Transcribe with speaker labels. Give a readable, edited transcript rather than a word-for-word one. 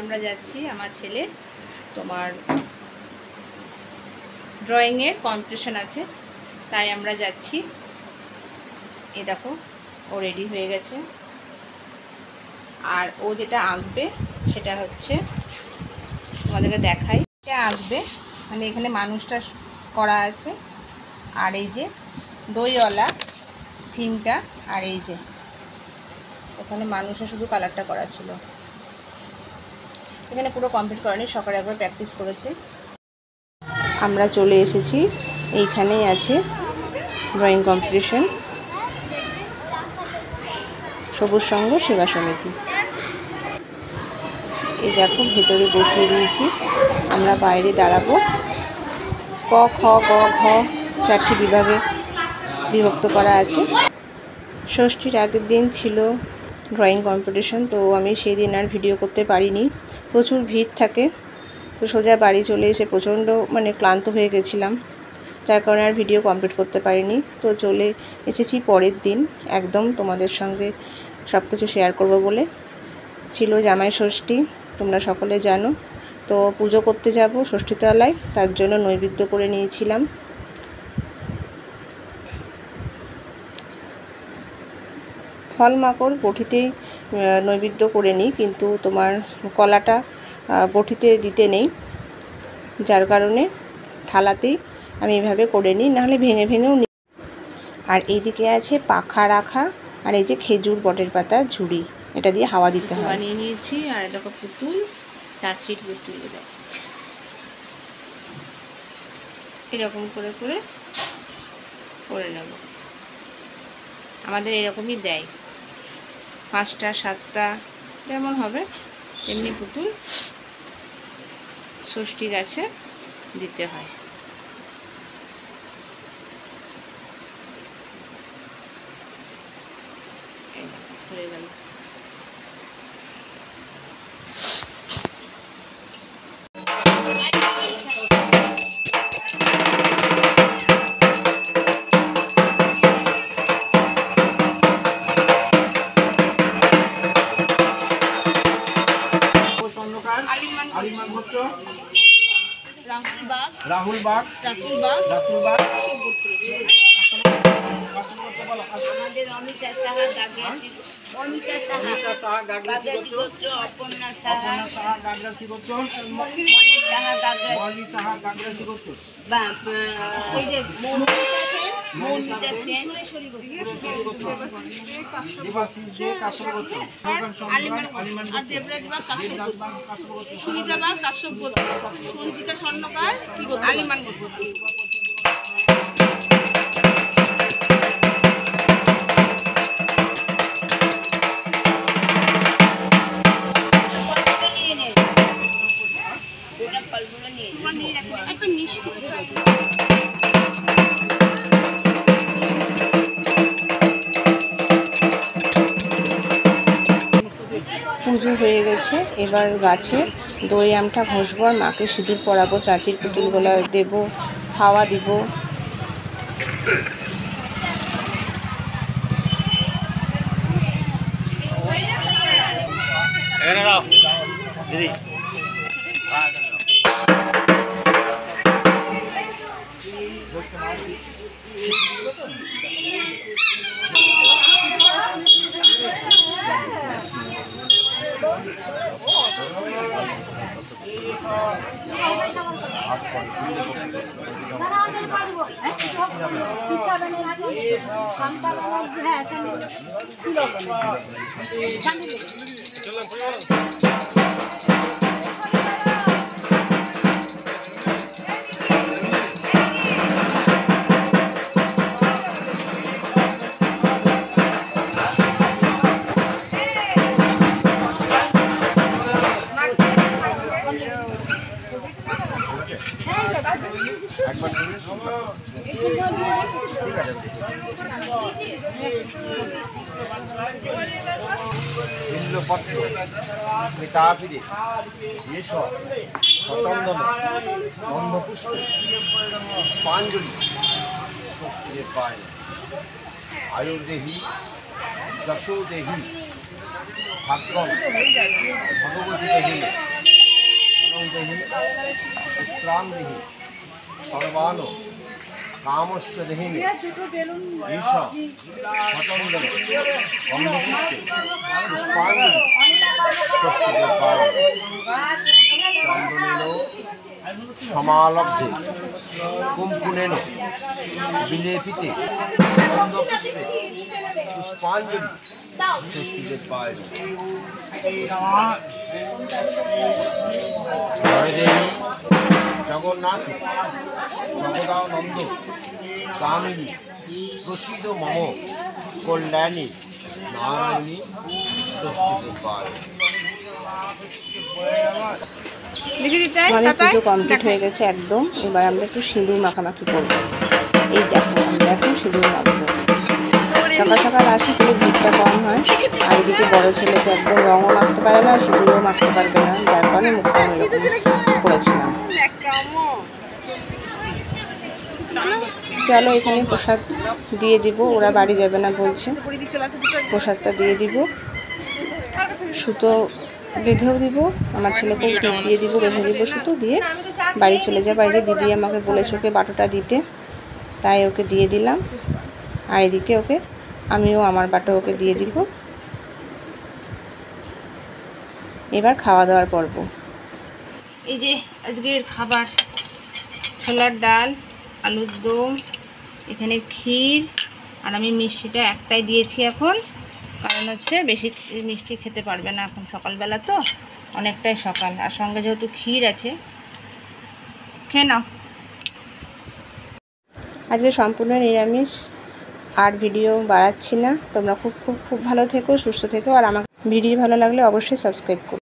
Speaker 1: আমরা যাচ্ছি আমার ছেলে তোমার ড্রয়িংয়ের কম্পিটিশন আছে, তাই আমরা যাচ্ছি। এ দেখো ও রেডি হয়ে গেছে, আর ও যেটা আঁকবে সেটা হচ্ছে তোমাদেরকে দেখাই। এটা আঁকবে মানে এখানে মানুষটা করা আছে, আর এই যে দইওয়ালা থিমটা, আর এই যে ওখানে মানুষের শুধু কালারটা করা ছিল। এখানে পুরো কমপ্লিট করেনি, সকালে একবার প্র্যাকটিস করেছে। আমরা চলে এসেছি, এইখানেই আছে ড্রয়িং কম্পিটিশন, সবুজ সংঘ সেবা সমিতি। এই দেখো ভেতরে বসিয়ে দিয়েছি, আমরা বাইরে দাঁড়াবো। ক খ গ ঘ 4টি বিভাগে বিভক্ত করা আছে। ষষ্ঠীর আগের দিন ছিল ড্রয়িং কম্পিটিশন, তো আমি সেই দিন আর ভিডিও করতে পারিনি, প্রচুর ভিড় থাকে। তো সোজা বাড়ি চলে এসে প্রচণ্ড ক্লান্ত হয়ে গেছিলাম, যার কারণে আর ভিডিও কমপ্লিট করতে পারিনি। তো চলে এসেছি পরের দিন, একদম তোমাদের সঙ্গে সব কিছু শেয়ার করব বলে। ছিল জামাই ষষ্ঠী, তোমরা সকলে জানো। তো পুজো করতে যাব ষষ্ঠীতলায়, তার জন্য নৈবেদ্য করে নিয়েছিলাম। ফল মাকড় বটিতেই নৈবেদ্য করে নিই, কিন্তু তোমার কলাটা বটিতে দিতে নেই, যার কারণে থালাতেই আমি এভাবে করে নিই, নাহলে ভেঙে ভেঙেও নিই। আর এইদিকে আছে পাখা রাখা, আর এই যে খেজুর বটের পাতা ঝুড়ি, এটা দিয়ে হাওয়া দিতে হয়। বানিয়ে নিয়েছি, আর দেখো পুতুল, চাচির পুতুল, এরকম করে করে করে নেব। আমাদের এরকমই দেয়, 5টা 7টা যেমন হবে এমনি পুতুল ষষ্ঠী গাছে দিতে হয়। হয়ে গেল।
Speaker 2: রাহুল বাগ আমাদের অমিতা সাহা গাগরাসি, অমিতা সাহা গাগরাসি গোত্র, অপর্ণা সাহা গাগরাসি গোত্র, মল্লিক সাহা গাগরাসি গোত্র, এই যে মৌমিতা সেন দেবাশিস দে কাশ্যপ গোত্র, আলিমান আর দেবরাজ বাগ কাশ্যপ গোত্র, সুনিতা বাগ কাশ্যপ গোত্র, সঞ্জিতা স্বর্ণকার কি গোত্র, আলিমান গোত্র।
Speaker 1: পুজো হয়ে গেছে, এবার গাছে দই আমটা ঘষবো, আর মাকে সিঁদুর পরাবো, চাচির পুতুলগুলো দেবো, হাওয়া দিব।
Speaker 3: বিল্লপত্র, মিতাপিরে, এসব চন্দন, গন্ধপুষ্প, পুষ্পাঞ্জলি ষষ্ঠীর পায়। আয়ুর্দেহী, যশোদেহী, ভাগ্যম, ভগবতী দেহিনে ধনং দেহিনে পুত্রাং দেহি সর্বান কামস্য দেহিনে ঈশ পতঞ্জলি গন্ধপুষ্পে পুষ্পাঞ্জলি ষষ্ঠীদেবায় চন্দনেন সমালব্ধে কুঙ্কুমেন বিলেপিতে গন্ধপুষ্পে পুষ্পাঞ্জলি ষষ্ঠীদেবায় জয়দেবী জগন্নাথ জগদানন্দ কামিনী প্রসিদ মম কল্যাণী নারায়ণী ষষ্ঠীদেবায়।
Speaker 1: আমাদের পুজো কমপ্লিট হয়ে গেছে একদম। এবার আমরা একটু সিঁদুর মাখামাখি করবো। এই দেখো আমরা এখন সিঁদুর মাখবো। সকাল সকাল আসি তাহলে ভিড়টা কম হয়। আর এদিকে বড়ো ছেলে তো একদম রঙও মাখতে পারে না, সিঁদুরও মাখতে পারবে না, যার কারণে মুখটা আমি করেছিলাম। চলো এখানে প্রসাদ দিয়ে দিব, ওরা বাড়ি যাবে না বলছে, প্রসাদটা দিয়ে দিব, সুতো বেঁধেও দিব, আমার ছেলেকেও টিপ দিয়ে দিব, বেঁধে দিব সুতো দিয়ে বাড়ি চলে যায়। বাড়িতে দিদি আমাকে বলেছে ওকে বাটোটা দিতে, তাই ওকে দিয়ে দিলাম। আর এদিকে ওকে আমিও আমার বাটো ওকে দিয়ে দিব। এবার খাওয়া দাওয়ার পর্ব। এই যে আজকের খাবার, ছোলার ডাল, আলুর দম, এখানে ক্ষীর, আর আমি মিষ্টিটা একটাই দিয়েছি এখন, কারণ হচ্ছে বেশি মিষ্টি খেতে পারবে না এখন, সকালবেলা তো অনেকটাই সকাল, আর সঙ্গে যেহেতু ক্ষীর আছে, খেয়ে নাও। আজকে সম্পূর্ণ নিরামিষ, আর ভিডিও বাড়াচ্ছি না। তোমরা খুব ভালো থেকো, সুস্থ থেকো, আর আমার ভিডিও ভালো লাগলে অবশ্যই সাবস্ক্রাইব করো।